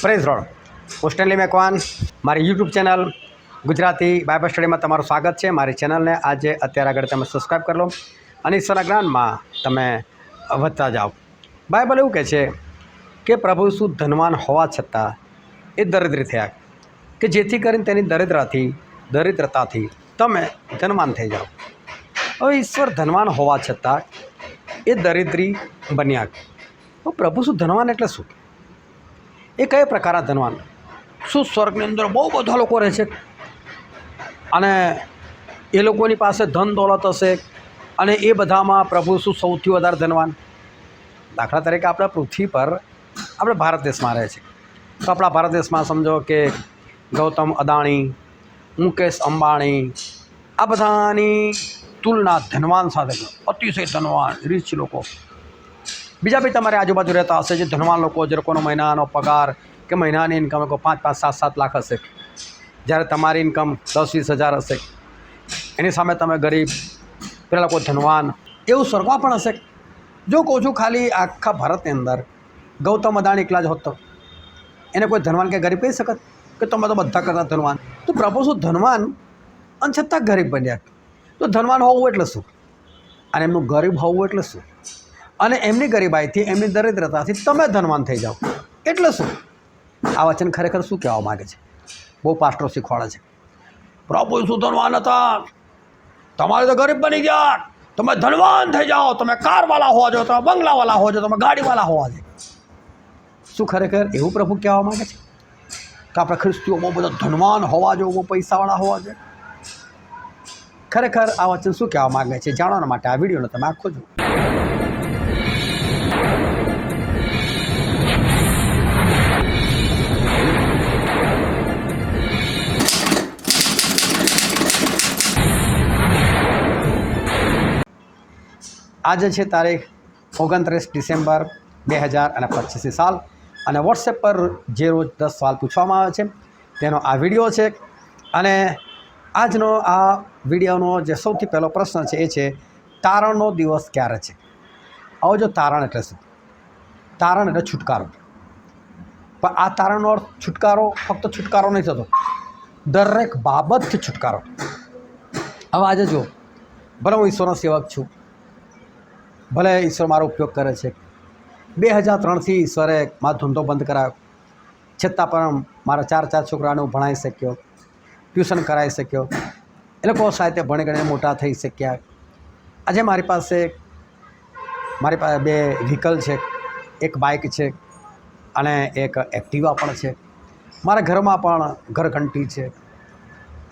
Praise road પોસ્ટલી Macwan મારી YouTube channel Gujarati Bible સ્ટડીમાં તમારું સ્વાગત છે। મારી ચેનલને આજે અત્યારે આગળ તમે સબસ્ક્રાઈબ કરી લો અને ઈશ્વરના જ્ઞાનમાં તમે વધતા જાઓ। બાઇબલ એવું કહે છે કે પ્રભુ ઈસુ ધનવાન હોવા છતાં એ દરિદ્રી થયા કે જેથી કરીને તેની દરિદ્રતાથી તમે ધનવાન થઈ જાઓ। હવે ઈશ્વર ધનવાન હોવા છતાં એ દરિદ્રી બન્યા। તો પ્રભુ શું ધનવાન એટલે શું? એ કયા પ્રકારના ધનવાન? શું સ્વર્ગની અંદર બહુ બધા લોકો રહે છે અને એ લોકોની પાસે ધન દોલત હશે અને એ બધામાં પ્રભુ શું સૌથી વધારે ધનવાન? દાખલા તરીકે આપણા પૃથ્વી પર આપણે ભારત દેશમાં રહે છે, તો આપણા ભારત દેશમાં સમજો કે ગૌતમ અદાણી, મુકેશ અંબાણી, આ બધાની તુલના ધનવાન સાથે અતિશય ધનવાન રીચ લોકો। બીજા બી તમારી આજુબાજુ રહેતા હશે જે ધનવાન લોકો, જે લોકોનો મહિનાનો પગાર કે મહિનાની ઇન્કમ લોકો 5-5, 7-7 લાખ હશે, જ્યારે તમારી ઇન્કમ 10-20 હજાર હશે। એની સામે તમે ગરીબ, પેલા લોકો ધનવાન, એવું સ્વર્ગમાં પણ હશે? જો કહું છું ખાલી આખા ભારતની અંદર ગૌતમ અદાણી એકલા જ હોત તો એને કોઈ ધનવાન કે ગરીબ કહી શકત કે તમે તો બધા કરતા ધનવાન? તો પ્રભુ શું ધનવાન અને છતાં ગરીબ બન્યા? તો ધનવાન હોવું એટલે શું અને એમનું ગરીબ હોવું એટલે શું? અને એમની ગરીબાઈથી, એમની દરિદ્રતાથી તમે ધનવાન થઈ જાઓ એટલે શું? આ વચન ખરેખર શું કહેવા માગે છે? બહુ પાસ્ટરો શીખવાડે છે પ્રભુ શું ધનવાન હતા, તમારે તો ગરીબ બની ગયા, તમે ધનવાન થઈ જાઓ, તમે કારવાળા હોવા જો, તમે બંગલાવાળા હોવા જો, તમે ગાડીવાળા હોવા જોઈએ। શું ખરેખર એવું પ્રભુ કહેવા માગે છે કે આપણે ખ્રિસ્તીઓ બહુ બધા ધનવાન હોવા જોઈએ, બહુ પૈસાવાળા હોવા જોઈએ? ખરેખર આ વચન શું કહેવા માગે છે જાણવા માટે આ વિડીયોને તમે આખો જુઓ। આજે છે તારીખ 29 ડિસેમ્બર 2025 સાલ અને વોટ્સએપ પર જે રોજ 10 સવાલ પૂછવામાં આવે છે તેનો આ વિડીયો છે। અને આજનો આ વિડીયોનો જે સૌથી પહેલો પ્રશ્ન છે એ છે તારણનો દિવસ ક્યારે છે? આવો જો તારણ એટલે શું? તારણ એટલે છુટકારો, પણ આ તારણનો અર્થ છુટકારો ફક્ત છુટકારો નહીં થતો, દરેક બાબતથી છુટકારો। હવે આજે જો ભલે હું ઈશ્વરનો સેવક છું, ભલે ઈશ્વર મારો ઉપયોગ કરે છે, 2003થી ઈશ્વરે મારો ધંધો બંધ કરાવ્યો, છતાં પણ મારા 4 છોકરાને હું ભણાવી શક્યો, ટ્યુશન કરાવી શક્યો, એ લોકો સાથે ભણી ગણીને મોટા થઈ શક્યા। આજે મારી પાસે 2 વ્હીકલ છે, એક બાઇક છે અને એક એક્ટિવા પણ છે, મારા ઘરમાં પણ ઘરઘંટી છે,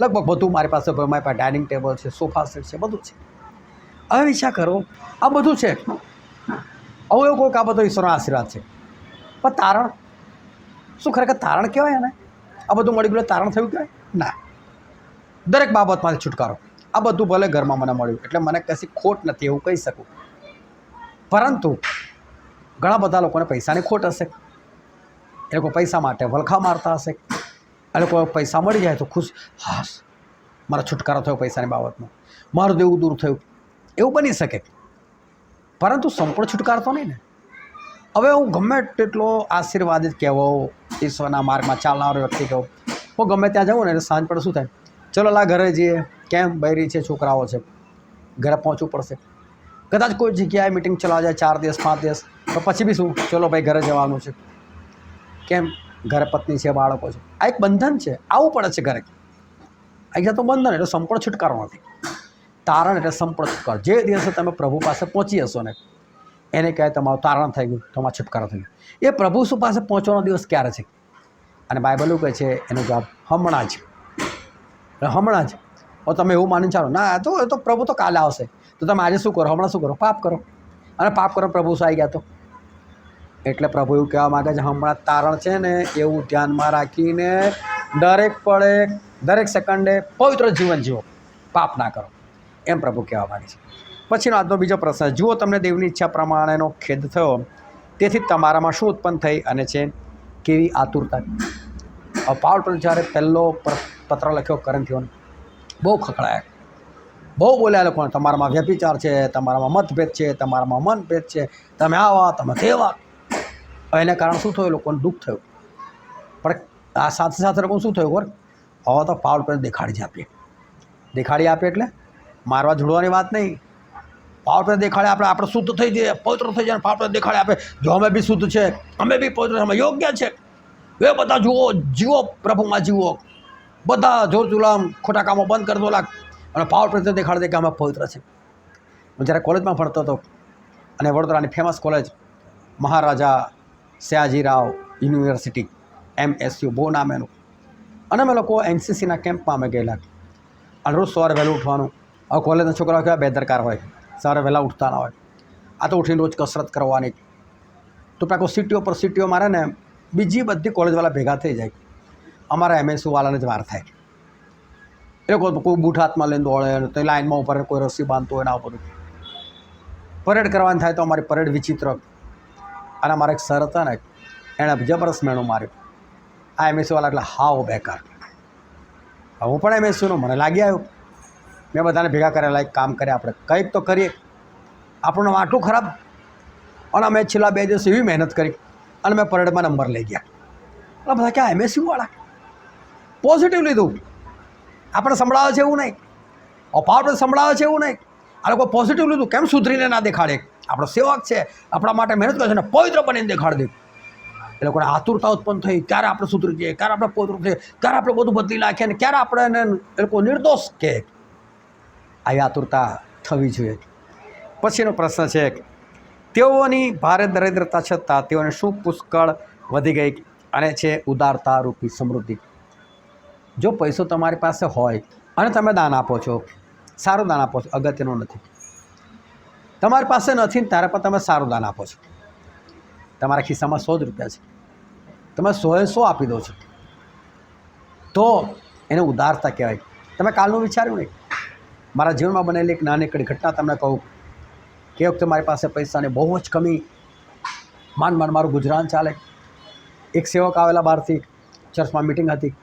લગભગ બધું મારી પાસે ડાઇનિંગ ટેબલ છે, સોફા સેટ છે, બધું છે। હવે વિચાર કરો, આ બધું છે, હવે એવું કોઈ આ બધો ઈશ્વરનો આશીર્વાદ છે, પણ તારણ શું ખરેખર તારણ કહેવાય? એને આ બધું મળી ગયું તારણ થયું કહેવાય? ના, દરેક બાબતમાંથી છુટકારો। આ બધું ભલે ઘરમાં મને મળ્યું એટલે મને કશી ખોટ નથી એવું કહી શકું, પરંતુ ઘણા બધા લોકોને પૈસાની ખોટ હશે, એ લોકો પૈસા માટે વલખા મારતા હશે, એ લોકો પૈસા મળી જાય તો ખુશ, હાસ મારો છુટકારો થયો પૈસાની બાબતમાં, મારું દેવું દૂર થયું, એવું બની શકે, પરંતુ સંપૂર્ણ છુટકારો તો નહીં ને। હવે હું ગમે તેટલો આશીર્વાદિત કહેવો, ઈશ્વરના માર્ગમાં ચાલનારો વ્યક્તિ કહું, હું ગમે ત્યાં જાઉં ને એટલે સાંજ પડે શું થાય, ચલો લા ઘરે જઈએ, કેમ બૈરી છે, છોકરાઓ છે, ઘરે પહોંચવું પડશે, કદાચ કોઈ જગ્યાએ મિટિંગ ચલાવવા જાય 4 દિવસ 5 દિવસ, તો પછી બી શું, ચલો ભાઈ ઘરે જવાનું છે, કેમ ઘરે પત્ની છે, બાળકો છે, આ એક બંધન છે, આવવું પડે છે ઘરે। અહીંયા તો બંધન એટલે સંપૂર્ણ છુટકારો નથી, તારણ એટલે સંપૂર્ણ છુટકારો। જે દિવસે તમે પ્રભુ પાસે પહોંચી હશો ને એને કહે તમારું તારણ થઈ ગયું, તમારો છુટકારો થઈ ગયો। એ પ્રભુ શું પાસે પહોંચવાનો દિવસ ક્યારે છે? અને બાઇબલ એવું કહે છે એનો જવાબ હમણાં જ, હમણાં જ। હવે તમે એવું માની ચાલો ના એ તો પ્રભુ તો કાલે આવશે, તો તમે આજે શું કરો, હમણાં શું કરો? પાપ કરો, અને પાપ કરો પ્રભુ શું આવી ગયા તો? એટલે પ્રભુ એવું કહેવા માગે છે હમણાં તારણ છે ને એવું ધ્યાનમાં રાખીને દરેક પળે, દરેક સેકન્ડે પવિત્ર જીવન જીવો, પાપ ના કરો, એમ પ્રભુ કહેવા માગે છે। પછીનો આજનો બીજો પ્રશ્ન, જુઓ તમને દેવની ઈચ્છા પ્રમાણેનો ખેદ થયો, તેથી તમારામાં શું ઉત્પન્ન થઈ અને છે કેવી આતુરતા? પાઉલ પર જ્યારે પહેલો પત્ર લખ્યો કરંથીઓને, બહુ ખખડાયા, બહુ બોલ્યા લોકોને, તમારામાં વ્યભિચાર છે, તમારામાં મતભેદ છે, તમારામાં મનભેદ છે, તમે આવા તમે તેવા। એને કારણે શું થયું? લોકોને દુઃખ થયું, પણ આ સાથે સાથે લોકો શું થયું ખબર, હવે તો પાવર પ્લેસ દેખાડી આપીએ એટલે મારવા જોડવાની વાત નહીં. પાવર પ્લેસ દેખાડે આપણે શુદ્ધ થઈ જઈએ, પવિત્ર થઈ જાય. પાવર પ્લેસ દેખાડે આપે જો અમે બી શુદ્ધ છે, અમે બી પવિત્ર, અમે યોગ્ય છે, એ બધા જુઓ, જીવો પ્રભુમાં જીવો, બધા જોર જુલામ ખોટા કામો બંધ કરી દો લાગ, અને પાવર પ્લેસ દેખાડે કે અમે પવિત્ર છે. હું જ્યારે કોલેજમાં ભણતો હતો અને વડોદરાની famous college Maharaja Sayajirao university MSU બહુ નામ એનું, અને અમે લોકો NCCના કેમ્પમાં અમે ગયેલા, અને રોજ સવારે વહેલું ઉઠવાનું. હવે કોલેજના છોકરાઓ કેવા બેદરકાર હોય, સવારે વહેલા ઉઠતા ના હોય. આ તો ઉઠીને રોજ કસરત કરવાની. તો પેલા સીટીઓ મારે ને બીજી બધી કોલેજવાળા ભેગા થઈ જાય, અમારા MSU વાળાને જ વાર થાય. એ લોકો કોઈ બૂટ હાથમાં લઈને દોડે, તો લાઇનમાં ઉપર કોઈ રસ્સી બાંધતો હોય ને આવું બધું. પરેડ કરવાની થાય તો અમારી પરેડ વિચિત્ર. અને અમારા એક સર હતા ને, એણે જબરદસ્ત મેણું માર્યું. આ MSU વાળા એટલે હાવ બેકાર. હું પણ MSUનો મને લાગી આવ્યું. મેં બધાને ભેગા કરેલા, એક કામ કરે આપણે કંઈક તો કરીએ, આપણું આટલું ખરાબ. અને અમે છેલ્લા 2 દિવસ એવી મહેનત કરી અને મેં પરેડમાં નંબર લઈ ગયા. એટલે બધા ક્યાં MSU વાળા પોઝિટિવ લીધું. આપણે સંભળાવે છે એવું નહીં, પાવર પ્લેસ સંભળાવે છે એવું નહીં, આ લોકો પોઝિટિવ લીધું. કેમ સુધરીને ના દેખાડે? આપણો સેવક છે, આપણા માટે મહેનત કરે છે ને પવિત્ર બનીને દેખાડી દે. એ લોકોને આતુરતા ઉત્પન્ન થઈ, ક્યારે આપણે સુધરી જઈએ, ક્યારે આપણે પવિત્ર થઈએ, ક્યારે આપણે બધું બદલી નાખીએ, અને ક્યારે આપણે એને એ લોકો નિર્દોષ કહે. આવી આતુરતા થવી જોઈએ. પછીનો પ્રશ્ન છે, તેઓની ભારે દરિદ્રતા છતાં તેઓને શું પુષ્કળ વધી ગઈ, અને છે ઉદારતા રૂપી સમૃદ્ધિ. જો પૈસો તમારી પાસે હોય અને તમે દાન આપો છો, સારું દાન આપો છો, અગત્યનું નથી. તમારી પાસે નથી ને ત્યારે પણ તમે સારું દાન આપો છો. તમારા ખિસ્સામાં 100 રૂપિયા છે, તમે 100 આપી દો છો, તો એને ઉદારતા કહેવાય. તમે કાલનું વિચાર્યું નહીં. મારા જીવનમાં બનેલી એક નાનકડી ઘટના તમને કહું કે વખતે મારી પાસે પૈસાની બહુ જ કમી, માંડ મારું ગુજરાન ચાલે. એક સેવક આવેલા બહારથી, ચર્ચમાં મિટિંગ હતી,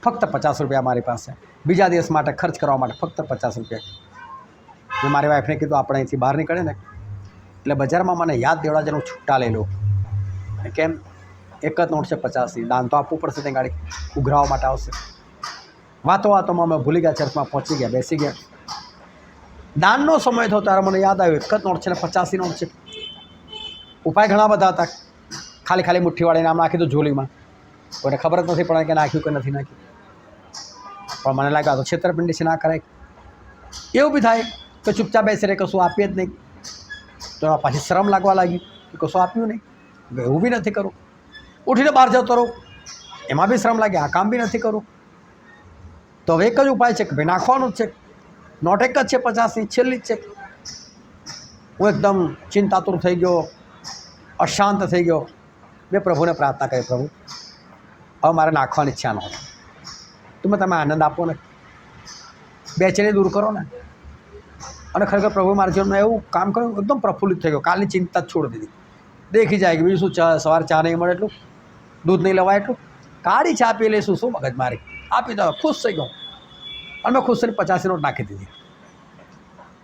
ફક્ત 50 રૂપિયા મારી પાસે, બીજા દિવસ માટે ખર્ચ કરવા માટે ફક્ત 50 રૂપિયા. મેં મારી વાઈફને કીધું આપણે અહીંથી બહાર નીકળે ને એટલે બજારમાં મને યાદ દેવડા જેનું છૂટા લઈ લો. કેમ? એક જ નોટ છે 50ની, દાન તો આપવું પડશે, ત્યાં ગાડી ઉઘરાવવા માટે આવશે. વાતોમાં અમે ભૂલી ગયા, ચર્ચમાં પહોંચી ગયા, બેસી ગયા. દાનનો સમય થયો ત્યારે મને યાદ આવ્યું, એક જ નોટ છે ને 50ની નોટ છે. ઉપાય ઘણા બધા હતા. ખાલી મુઠ્ઠી નામ નાખી દો ઝોલીમાં, કોઈને ખબર જ નથી પડે કે નાખ્યું કે નથી નાખ્યું. પણ મને લાગ્યું આ તો છેતરપિંડી છે, ના કરાય. એવું બી થાય કે ચૂપચાપ બેસી રહે, કશું આપીએ જ નહીં. તો પાછી શરમ લાગવા લાગી કે કશું આપ્યું નહીં, એવું બી નથી કરું. ઉઠીને બહાર જતો રહું, એમાં બી શરમ લાગે, આ કામ બી નથી કરું. તો હવે એક જ ઉપાય છે કે ભાઈ નાખવાનું જ છે. નોટ એક જ છે 50ની, છેલ્લી જ છે. હું એકદમ ચિંતાતુર થઈ ગયો, અશાંત થઈ ગયો. મેં પ્રભુને પ્રાર્થના કરી, પ્રભુ હવે મારે નાખવાની ઈચ્છા નહોતી, તમે આનંદ આપો ને, બેચેની દૂર કરો ને. અને ખરેખર પ્રભુ મારા જીવનમાં એવું કામ કર્યું, એકદમ પ્રફુલ્લિત થઈ ગયો. કાલની ચિંતા જ છોડી દીધી. દેખી જાય કે બીજું શું, સવારે ચા નહીં મળે એટલું, દૂધ નહીં લેવાય એટલું, કાળી ચા પી લઈશું, શું મગજ મારી, આપી દો, ખુશ થઈ ગયો. અને મેં ખુશ થઈને 50ની નોટ નાખી દીધી.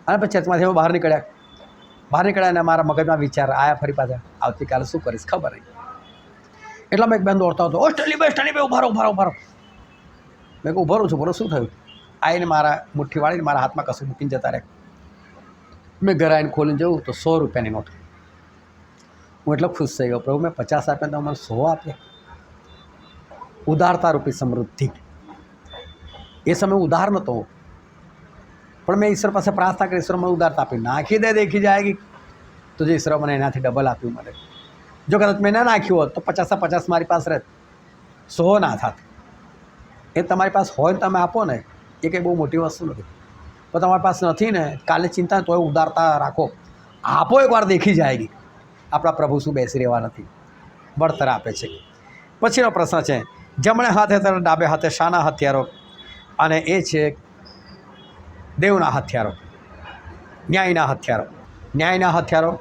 અને પછી ચર્ચમાંથી હું બહાર નીકળ્યા અને મારા મગજમાં વિચાર આવ્યા ફરી પાછા, આવતીકાલે શું કરીશ ખબર નહીં. એટલા મેં એક બેન દોડતા હતો, સ્ટેન્ડી ઉભા રહો. મેં કહું ઉભો રહું છું, બોલો શું થયું? આવીને મારા મુઠ્ઠી વાળીને મારા હાથમાં કશું મૂકીને જતા રહે. મેં ઘરે આવીને ખોલીને જોઉં તો 100 રૂપિયાની નોટ. હું એટલો ખુશ થઈ ગયો, પ્રભુ મેં 50 આપ્યા તો મને 100 આપ્યા. ઉદારતા રૂપી સમૃદ્ધિ. એ સમય ઉદાર નહોતો, પણ મેં ઈશ્વર પાસે પ્રાર્થના કરી, ઈશ્વર મને ઉદારતા આપી. નાખી દે, દેખી જાયગી. તો જે ઈશ્વર મને એનાથી ડબલ આપ્યું મને. જો કદાચ મેં ના નાખ્યું હોત તો 50 મારી પાસે રહેત, 100 ના થાત. એ તમારી પાસે હોય ને તમે આપો ને, એ કંઈ બહુ મોટી વસ્તુ નથી. પણ તમારી પાસે નથી ને, કાલે ચિંતા તોય ઉદારતા રાખો, આપો એકવાર દેખી જાયગી. આપણા પ્રભુ શું બેસી રહેવા નથી, વળતર આપે છે. પછીનો પ્રશ્ન છે, જમણે હાથે ત્યારે ડાબે હાથે શાના હથિયારો? અને એ છે દેવના હથિયારો, ન્યાયના હથિયારો. ન્યાયના હથિયારો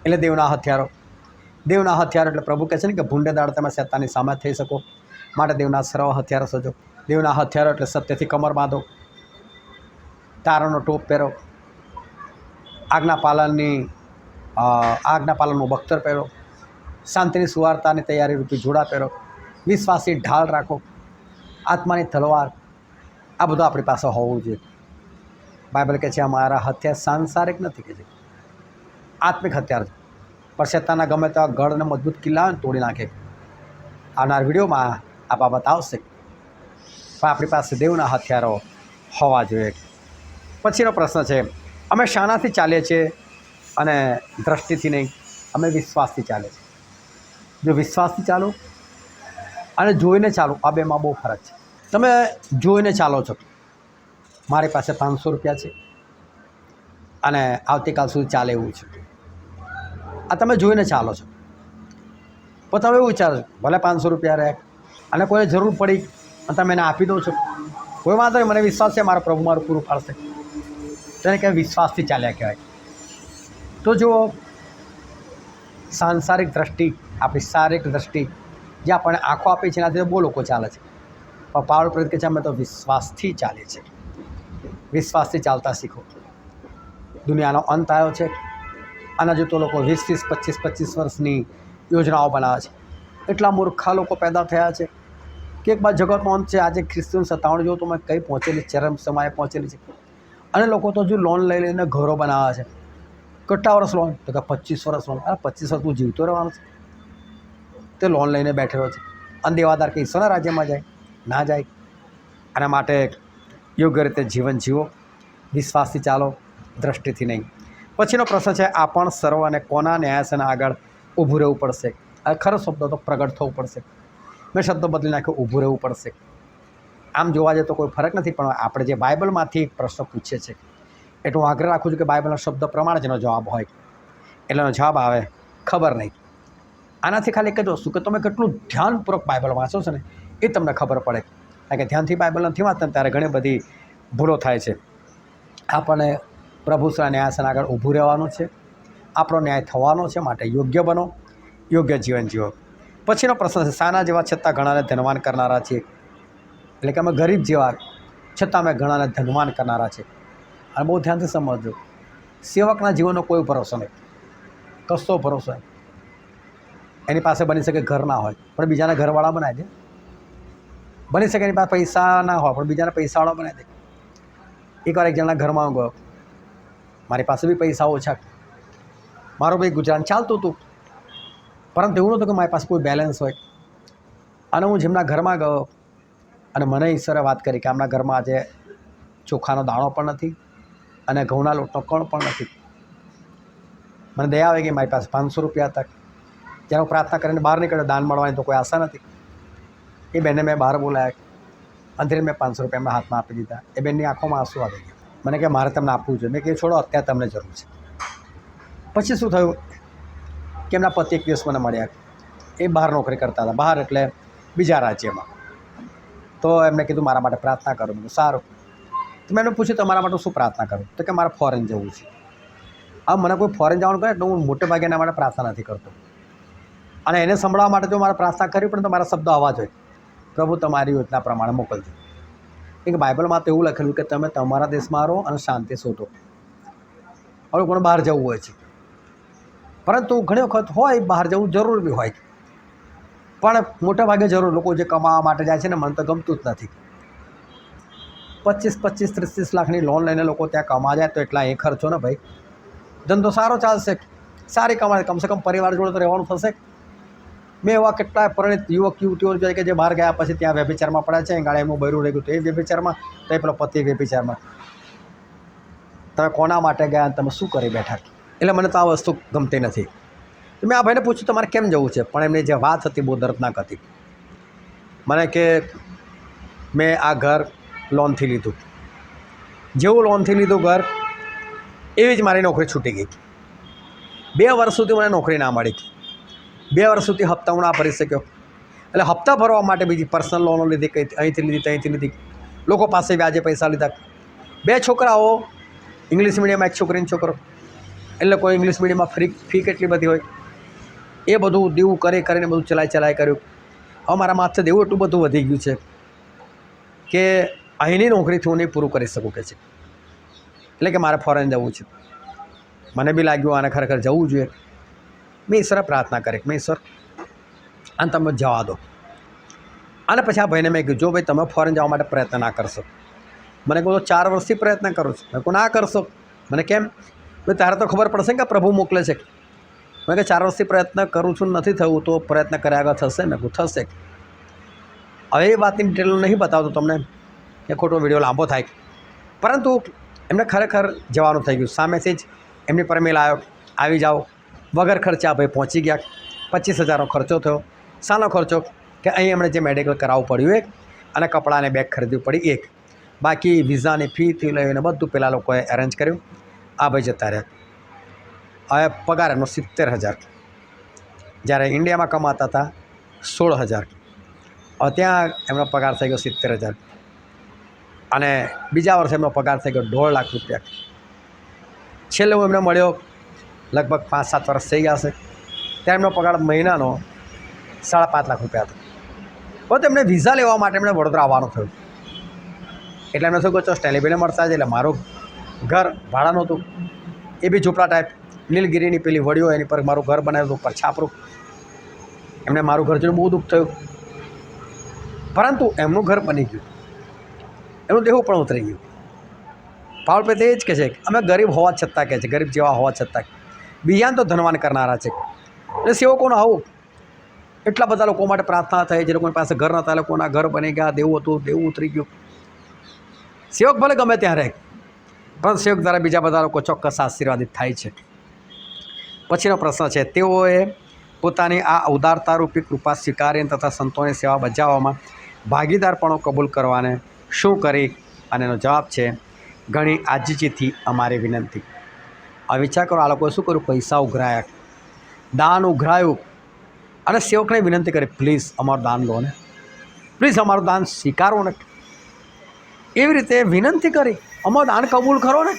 એટલે દેવના હથિયારો. દેવના હથિયારો એટલે પ્રભુ કહે છે ને કે ભૂંડે દાડ તમે શેતાનની સામે થઈ શકો, માટે દેવના સર્વ હથિયારો સજો. દેવના હથિયારો એટલે સત્યથી કમર બાંધો, તારાનો ટોપ પહેરો, આજ્ઞા પાલનનું બખ્તર પહેરો, શાંતિની સુવાર્તાની તૈયારી રૂપી જોડા પહેરો, વિશ્વાસી ઢાલ રાખો, આત્માની તલવાર, આ બધું આપણી પાસે હોવું જોઈએ. બાઇબલ કહે છે અમારા હથિયાર સાંસારિક નથી, કે છે આત્મિક હથિયાર છે. પણ શેતાનના ગમે તેવા ગઢ અને મજબૂત કિલ્લા તોડી નાખે. આવનાર વિડીયોમાં આ બાબત આવશે. પણ આપણી પાસે દેવના હથિયારો હોવા જોઈએ. પછીનો પ્રશ્ન છે, અમે શાનાથી ચાલીએ છીએ અને દ્રષ્ટિથી નહીં, અમે વિશ્વાસથી ચાલીએ છીએ. જો વિશ્વાસથી ચાલો અને જોઈને ચાલો, આ બેમાં બહુ ફરક છે. તમે જોઈને ચાલો છો, મારી પાસે 500 રૂપિયા છે અને આવતીકાલ સુધી ચાલે એવું છે, આ તમે જોઈને ચાલો છો. પણ તમે એવું વિચારો છો ભલે 500 રૂપિયા રહે અને કોઈને જરૂર પડી અને તમે એને આપી દો છો, કોઈ વાંધો નહીં, મને વિશ્વાસ છે મારા પ્રભુ મારું પૂરું પાડશે. તેને કહેવાય વિશ્વાસથી ચાલ્યા કહેવાય. તો જુઓ, સાંસારિક દ્રષ્ટિ, આપણી શારીરિક દ્રષ્ટિ જે આપણને આંખો આપી છે એનાથી બહુ લોકો ચાલે છે. પણ પાવલ પ્રેરિત કહે છે અમે તો વિશ્વાસથી ચાલીએ છીએ. વિશ્વાસથી ચાલતા શીખો. દુનિયાનો અંત આવ્યો છે અને હજુ તો લોકો 20-20, 25-25 વર્ષની યોજનાઓ બનાવે છે. એટલા મૂર્ખા લોકો પેદા થયા છે કે એક બાદ જગતનો અંત છે. આજે ખ્રિસ્તીનું 57 જો તો મેં કઈ પહોંચેલી, ચરમ સમયે પહોંચેલી છે. અને લોકો તો હજુ લોન લઈ લઈને ઘરો બનાવે છે. કેટલા વર્ષ લોન? તો કે 25 વર્ષ લોન. અરે 25 વર્ષ તું જીવતો રહેવાનો છે? તે લોન લઈને બેઠેલો છે. અને દેવાદાર કે ઈશ્વરના રાજ્યમાં જાય? ના જાય. આના માટે યોગ્ય રીતે જીવન જીવો, વિશ્વાસથી ચાલો, દ્રષ્ટિથી નહીં. પછીનો પ્રશ્ન છે, આ પણ સર્વ અને કોના ન્યાયાસન આગળ ઊભું રહેવું પડશે? આ ખરો શબ્દ તો પ્રગટ થવું પડશે. મેં શબ્દ બદલી નાખ્યો, ઊભું રહેવું પડશે. આમ જોવા જઈએ તો કોઈ ફરક નથી, પણ આપણે જે બાઇબલમાંથી પ્રશ્ન પૂછીએ છીએ એટલે હું આગ્રહ રાખું છું કે બાઇબલના શબ્દ પ્રમાણે જેનો જવાબ હોય એટલે એનો જવાબ આવે ખબર નહીં. આનાથી ખાલી એક જ વસ્તુ કે તમે કેટલું ધ્યાનપૂર્વક બાઇબલ વાંચો છો ને એ તમને ખબર પડે. કારણ કે ધ્યાનથી બાઇબલ નથી વાંચતા ત્યારે ઘણી બધી ભૂલો થાય છે. આપણને પ્રભુના ન્યાયાસન આગળ ઊભું રહેવાનું છે, આપણો ન્યાય થવાનો છે. માટે યોગ્ય બનો, યોગ્ય જીવન જીવો. પછીનો પ્રશ્ન છે, સાના જેવા છતાં ઘણાને ધનવાન કરનારા છીએ? એટલે કે અમે ગરીબ જેવા છતાં અમે ઘણાને ધનવાન કરનારા છે. અને બહુ ધ્યાનથી સમજજો, સેવકના જીવનનો કોઈ ભરોસો નહીં, કશો ભરોસો નહીં. એની પાસે બની શકે ઘર ના હોય પણ બીજાના ઘરવાળા બનાવી દે. બની શકે એની પાસે પૈસા ના હોય પણ બીજાના પૈસાવાળા બનાવી દે. એકવાર એક જણના ઘરમાં હું ગયો, મારી પાસે બી પૈસા ઓછા, મારું બી ગુજરાન ચાલતું હતું, પરંતુ એવું નહોતું કે મારી પાસે કોઈ બેલેન્સ હોય. અને હું જેમના ઘરમાં ગયો અને મને ઈશ્વરે વાત કરી કે આમના ઘરમાં આજે ચોખાનો દાણો પણ નથી અને ઘઉંના લોટનો કણ પણ નથી. મને દયા આવી ગઈ, મારી પાસે 500 રૂપિયા હતા. જ્યારે હું પ્રાર્થના કરીને બહાર નીકળ્યો, દાન મળવાની તો કોઈ આશા નથી. એ બેનને મેં બહાર બોલાયા, અંતરે મેં 500 રૂપિયા એમના હાથમાં આપી દીધા. એ બેનની આંખોમાં આંસુ આવી ગયા. મને કે મારે તમને આપવું જોઈએ. મેં કહ્યું છોડો, અત્યારે તમને જરૂર છે. પછી શું થયું કે એમના પતિ એક દિવસ મને મળ્યા. એ બહાર નોકરી કરતા હતા, બહાર એટલે બીજા રાજ્યમાં. તો એમને કીધું મારા માટે પ્રાર્થના કરો. મેં સારું. તો મેં એમને પૂછ્યું તમારા માટે શું પ્રાર્થના કરું? તો કે મારે ફોરેન જવું છે. હવે મને કોઈ ફોરેન જવાનું કહે એટલે હું મોટે ભાગે એના માટે પ્રાર્થના નથી કરતો. અને એને સંભળાવવા માટે જો મારે પ્રાર્થના કરવી પડે તો મારા શબ્દો આવવા જોઈએ, પ્રભુ તમારી યોજના પ્રમાણે મોકલજો. એક બાઇબલમાં તો એવું લખેલું કે તમે તમારા દેશમાં રહો અને શાંતિ શોધો. હવે કોને બહાર જવું હોય છે, પરંતુ ઘણી વખત હોય બહાર જવું જરૂર બી હોય, પણ મોટા ભાગે જરૂર લોકો જે કમાવા માટે જાય છે ને મને તો ગમતું જ નથી. 25-25, 30-30 લાખની લોન લઈને લોકો ત્યાં કમા જાય તો એટલા એ ખર્ચો ને ભાઈ. ધંધો સારો ચાલશે, સારી કમાય, કમસે કમ પરિવાર જોડે તો રહેવાનું થશે. મેં એવા કેટલાય પરિણિત યુવક યુવતીઓ જોઈએ કે જે બહાર ગયા પછી ત્યાં વ્યભિચારમાં પડ્યા છે. ગાળે એમનું બૈરું રહી ગયું તો એ વ્યભિચારમાં, તો એ પેલો પતિ વ્યભિચારમાં. તમે કોના માટે ગયા અને તમે શું કરી બેઠા? એટલે મને તો આ વસ્તુ ગમતી નથી. તો મેં આ ભાઈને પૂછ્યું તમારે કેમ જવું છે? પણ એમની જે વાત હતી બહુ દર્દનાક હતી. મને કે મેં આ ઘર લોનથી લીધું, જેવું લોનથી લીધું ઘર એવી જ મારી નોકરી છૂટી ગઈ. 2 વર્ષ સુધી મને નોકરી ના મળી. 2 વર્ષ સુધી હપ્તા હું ના ભરી શક્યો. એટલે હપ્તા ભરવા માટે બીજી પર્સનલ લોનો લીધી, કંઈ અહીંથી લીધી, ત્યાંથી લીધી, લોકો પાસે વ્યાજે પૈસા લીધા. 2 છોકરાઓ ઇંગ્લિશ મીડિયમમાં, એક છોકરીનો છોકરો. એટલે કોઈ ઇંગ્લિશ મીડિયમમાં ફી કેટલી બધી હોય, એ બધું દેવું કરીને બધું ચલાય કર્યું. હવે મારા માથે દેવું એટલું બધું વધી ગયું છે કે અહીંની નોકરીથી હું નહીં પૂરું કરી શકું કે છે. એટલે કે મારે ફોરેન જવું છે. મને બી લાગ્યું આને ખરેખર જવું જોઈએ. મેં ઈશ્વરે પ્રાર્થના કરી, મેં ઈશ્વર આને તમે જવા દો. અને પછી આ ભાઈને મેં કીધું, જો ભાઈ તમે ફોરેન જવા માટે પ્રયત્ન ના કરશો. મને કહું તો 4 વર્ષથી પ્રયત્ન કરું છું. મેં કહું ના કરશો. મને કેમ? ભાઈ તારે તો ખબર પડશે ને કે પ્રભુ મોકલે છે. મેં કે 4 વર્ષથી પ્રયત્ન કરું છું, નથી થયું તો પ્રયત્ન કર્યા આગળ થશે? મેં કહું થશે. હવે એ વાતની ડિટેલ નહીં બતાવતો તમને કે ખોટો વિડીયો લાંબો થાય, પરંતુ એમને ખરેખર જવાનું થઈ ગયું. સામેથી જ એમની પર મેલ આવ્યો, આવી જાઓ. વગર ખર્ચે આ ભાઈ પહોંચી ગયા. 25,000નો ખર્ચો થયો. શાનો ખર્ચો? કે અહીં એમણે જે મેડિકલ કરાવવું પડ્યું એક, અને કપડાં અને બેગ ખરીદવી પડી એક. બાકી વિઝાની ફીથી લઈને બધું પેલા લોકોએ અરેન્જ કર્યું. આ ભાઈ જતા રહ્યા. હવે પગાર એમનો 70,000, જ્યારે ઇન્ડિયામાં કમાતા હતા 16,000. હવે ત્યાં એમનો પગાર થઈ ગયો 70,000, અને બીજા વર્ષે એમનો પગાર થઈ ગયો 1.5 લાખ રૂપિયા. છેલ્લે હું એમને મળ્યો, લગભગ 5-7 વર્ષ થઈ ગયા હશે, ત્યાં એમનો પગાર મહિનાનો 5.5 લાખ રૂપિયા હતો. તો તેમને વિઝા લેવા માટે એમણે વડોદરા આવવાનું થયું. એટલે એમને શું કહો સ્ટેલીબેને મળતા જ, એટલે મારું ઘર ભાડાનું હતું, એ બી ઝૂંપડા ટાઈપ, નીલગિરીની પેલી વડીઓ એની પર મારું ઘર બનાવ્યું હતું, પર છાપરું. એમને મારું ઘર જોઈને બહુ દુઃખ થયું, પરંતુ એમનું ઘર બની ગયું, એમનું દેવું પણ ઉતરી ગયું. પાવલ પેતે એ જ કહે છે કે અમે ગરીબ હોવા છતાં, કહે છે ગરીબ જેવા હોવા છતાં બીજાને તો ધનવાન કરનારા છે. એટલે સેવકોનું આવું એટલા બધા લોકો માટે પ્રાર્થના થઈ, જે લોકોની પાસે ઘર નહોતા એ લોકોના ઘર બની ગયા, દેવું હતું દેવું ઉતરી ગયું. સેવક ભલે ગમે ત્યાં રહે, પણ સેવક દ્વારા બીજા બધા લોકો ચોક્કસ આશીર્વાદિત થાય છે. પછીનો પ્રશ્ન છે, તેઓએ પોતાની આ ઉદારતારૂપી કૃપા સ્વીકારીને તથા સંતોની સેવા બજાવવામાં ભાગીદારપણો કબૂલ કરવાને શું કરી? અને એનો જવાબ છે, ઘણી આજીજીથી અમારી વિનંતી. આ વિચાર કરો, આ લોકોએ શું કર્યું? પૈસા ઉઘરાયા, દાન ઉઘરાયું, અને સેવકને વિનંતી કરી, પ્લીઝ અમારું દાન લો ને, પ્લીઝ અમારું દાન સ્વીકારો ને. એવી રીતે વિનંતી કરી, અમારું દાન કબૂલ કરો ને.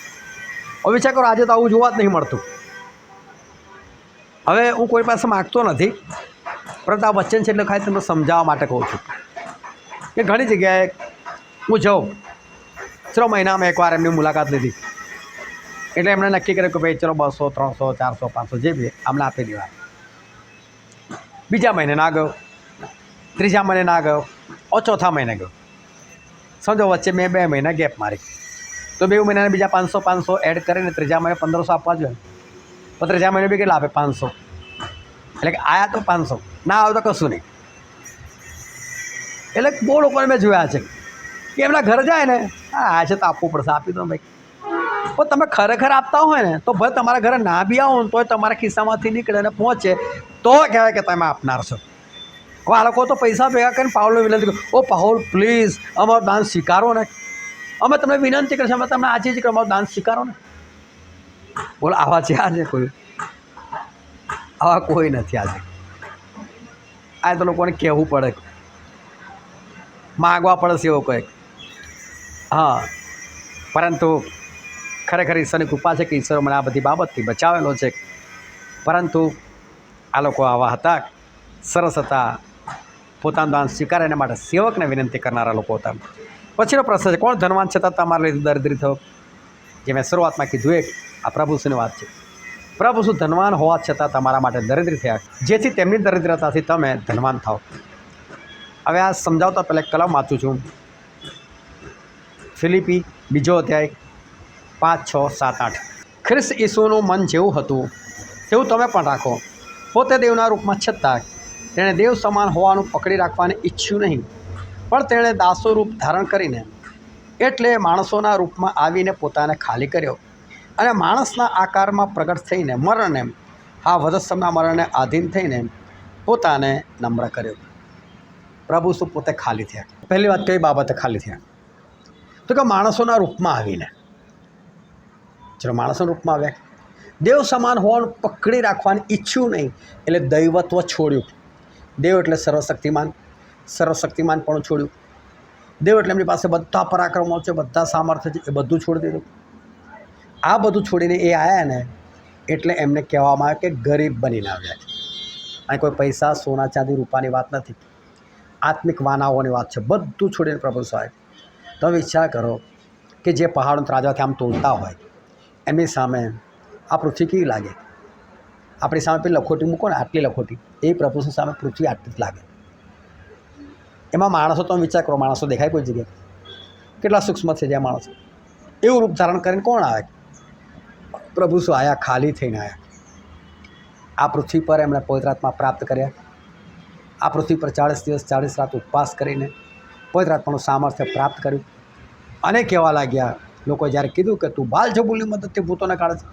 હવે વિચાર કરો, આજે તો આવું જોવા જ નહીં મળતું. હવે હું કોઈ પાસે માગતો નથી, પરંતુ આ વચન છે એટલે ખાલી તમને સમજાવવા માટે કહું છું કે ઘણી જગ્યાએ હું જાઉં, ચલો મહિનામાં એકવાર એમની મુલાકાત લીધી, એટલે એમણે નક્કી કર્યું કે ભાઈ ચલો 200, 300, 400, 500 જે બી અમને આપી દેવા. બીજા મહિને ના ગયો, ત્રીજા મહિને ના ગયો, ચોથા મહિને ગયો. સમજો વચ્ચે મેં 2 મહિના ગેપ મારી, તો 2 મહિનાને બીજા 500 એડ કરીને ત્રીજા મહિને 1500 આપવા જોઈએ. તો ત્રીજા મહિને બી કેટલા આપે? 500. એટલે કે આયા તો 500, ના આવે તો કશું નહીં. એટલે બહુ લોકોને મેં જોયા છે કે એમના ઘર જાય ને, હા આ છે તો આપવું પડશે, આપી દો ભાઈ. પણ તમે ખરેખર આપતા હોય ને તો ભાઈ તમારા ઘરે ના બી આવો ને તોય તમારા ખિસ્સામાંથી નીકળે અને પહોંચે તો કહેવાય કે તમે આપનાર છો. આ લોકો તો પૈસા ભેગા કરીને પાઉલને વિનંતી કરી, ઓ પાઉલ પ્લીઝ અમારું દાન સ્વીકારો ને, અમે તમને વિનંતી કરીશું, અમે તમને આજે જ કે અમારું દાન સ્વીકારો ને. બોલો આવા છે આજે કોઈ? આવા કોઈ નથી આજે. આ તો લોકોને કહેવું પડે, માગવા પડશે એવો કંઈક. હા, પરંતુ ખરેખર ઈશ્વરની કૃપા છે કે ઈશ્વર મને આ બધી બાબતથી બચાવેલો છે. પરંતુ આ લોકો આવા હતા, સરસ હતા, પોતાનું દાન સ્વીકારે એના માટે સેવકને વિનંતી કરનારા લોકો હતા. પછીનો પ્રશ્ન છે, કોણ ધનવાન છતાં તમારા લીધે દરિદ્રી થયો? જે મેં શરૂઆતમાં કીધું, એક આ પ્રભુ શુંની વાત છે. પ્રભુ શું ધનવાન હોવા છતાં તમારા માટે દરિદ્રી થયા, જેથી તેમની દરિદ્રતાથી તમે ધનવાન થાઓ. હવે આ સમજાવતા પહેલાં કલમ વાંચું છું, ફિલિપી 2 અધ્યાય 5, 6, 7, 8. ખ્રિસ્ત ઈસુનું મન જેવું હતું તેવું તમે પણ રાખો. પોતે દેવના રૂપમાં છતાં તેણે દેવ સમાન હોવાનું પકડી રાખવાને ઈચ્છ્યું નહીં, પણ તેણે દાસો રૂપ ધારણ કરીને એટલે માણસોના રૂપમાં આવીને પોતાને ખાલી કર્યો, અને માણસના આકારમાં પ્રગટ થઈને મરણને, હા વધસ્તંભના મરણને આધીન થઈને પોતાને નમ્ર કર્યો. પ્રભુ શું પોતે ખાલી થયા? પહેલી વાત કઈ બાબતે ખાલી થયા? તો કે માણસોના રૂપમાં આવીને. ચલો માણસોના રૂપમાં આવ્યા, દેવ સમાન હોવાનું પકડી રાખવાની ઈચ્છ્યું નહીં, એટલે દૈવત્વ છોડ્યું. દેવ એટલે સર્વશક્તિમાન પણ છોડ્યું. દેવ એટલે એમની પાસે બધા પરાક્રમો છે, બધા સામર્થ્ય છે, એ બધું છોડી દીધું. આ બધું છોડીને એ આવ્યા ને, એટલે એમને કહેવામાં આવે કે ગરીબ બનીને આવ્યા. અહીં કોઈ પૈસા, સોના, ચાંદી, રૂપાની વાત નથી, આત્મિક વાનાઓની વાત છે. બધું છોડીને પ્રભુ સાહેબ, તમે વિચાર કરો કે જે પહાડો ત્રાજવાથી આમ તોલતા હોય, એમની સામે આ પૃથ્વી કેવી લાગે? આપણી સામે પેલી લખોટી મૂકો ને, આટલી લખોટી, એ પ્રભુ સામે પૃથ્વી આટલી જ લાગે. એમાં માણસો તમે વિચાર કરો, માણસો દેખાય કોઈ જગ્યાએ? કેટલા સૂક્ષ્મ છે જ્યાં માણસો. એવું રૂપ ધારણ કરીને કોણ આવે? પ્રભુ શું આયા? ખાલી થઈને આવ્યા. આ પૃથ્વી પર એમણે પવિત્ર આત્મા પ્રાપ્ત કર્યા. આ પૃથ્વી પર 40 દિવસ 40 રાત ઉપવાસ કરીને પવિત્ર આત્માનું સામર્થ્ય પ્રાપ્ત કર્યું. અને કહેવા લાગ્યા, લોકો જ્યારે કીધું કે તું બાલઝબૂલની મદદથી ભૂતોને કાઢે છે,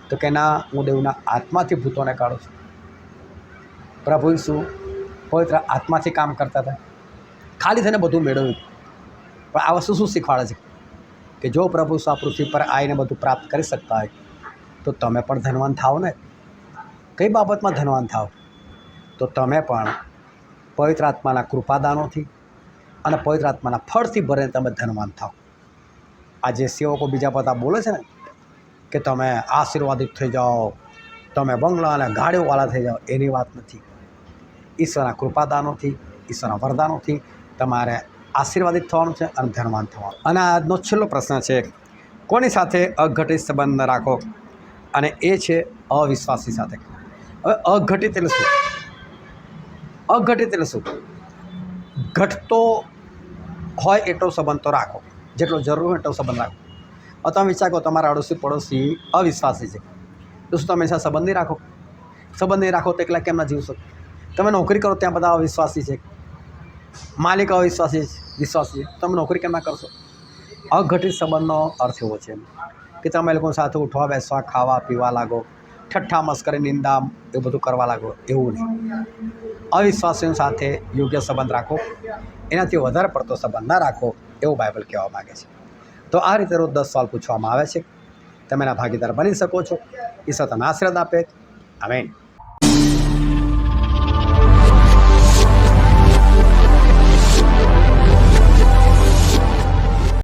તો કે ના, હું દેવના આત્માથી ભૂતોને કાઢું છું. પ્રભુ શું પવિત્ર આત્માથી કામ કરતા હતા, ખાલી થઈને બધું મેળવ્યું. પણ આ વસ્તુ શું શીખવાડે છે કે જો પ્રભુ આ પૃથ્વી પર આવીને બધું પ્રાપ્ત કરી શકતા હોય તો તમે પણ ધનવાન થાઓ ને. કઈ બાબતમાં ધનવાન થાઓ? તો તમે પણ પવિત્ર આત્માના કૃપાદાનોથી અને પવિત્ર આત્માના ફળથી ભરીને તમે ધનવાન થાઓ. આ જે સેવકો બીજા બધા બોલે છે ને કે તમે આશીર્વાદિત થઈ જાઓ, તમે બંગલા અને ગાડીઓવાળા થઈ જાઓ, એની વાત નથી. ઈશ્વરના કૃપાદાનોથી, ઈશ્વરના વરદાનોથી તમારે આશીર્વાદિત થવાનું છે અને ધનવાન થવાનું. અને આજનો છેલ્લો પ્રશ્ન છે, કોની સાથે અઘટિત સંબંધ ન રાખો? અને એ છે અવિશ્વાસી સાથે. હવે અઘટિત એટલે શું? અઘટિત એટલે શું? ઘટતો હોય એટલો સંબંધ તો રાખો, જેટલો જરૂર હોય એટલો સંબંધ રાખો. હવે તમે વિચાર કરો, તમારા અડોશી પડોશી અવિશ્વાસી છે, તો શું તમે એના સંબંધ નહીં રાખો? સંબંધ નહીં રાખો તો એકલા કેમ ના જીવશો? તમે નોકરી કરો ત્યાં બધા અવિશ્વાસી છે, માલિક અવિશ્વાસી વિશ્વાસી છે, તમે નોકરી કેમ ના કરશો? અઘટિત સંબંધનો અર્થ એવો છે કે તમે લોકો સાથે ઉઠવા બેસવા, ખાવા પીવા લાગો, ઠઠ્ઠા મસ્કરી નિંદા એ બધું કરવા લાગો, એવું નહીં. અવિશ્વાસીઓ સાથે યોગ્ય સંબંધ રાખો, એનાથી વધારે પડતો સંબંધ ના રાખો, એવું બાઇબલ કહેવા માગે છે. તો આ રીતે રોજ 10 સવાલ પૂછવામાં આવે છે. તમે એના ભાગીદાર બની શકો છો. ઈશ્વર તમને આશીર્વાદ આપે. આમેન.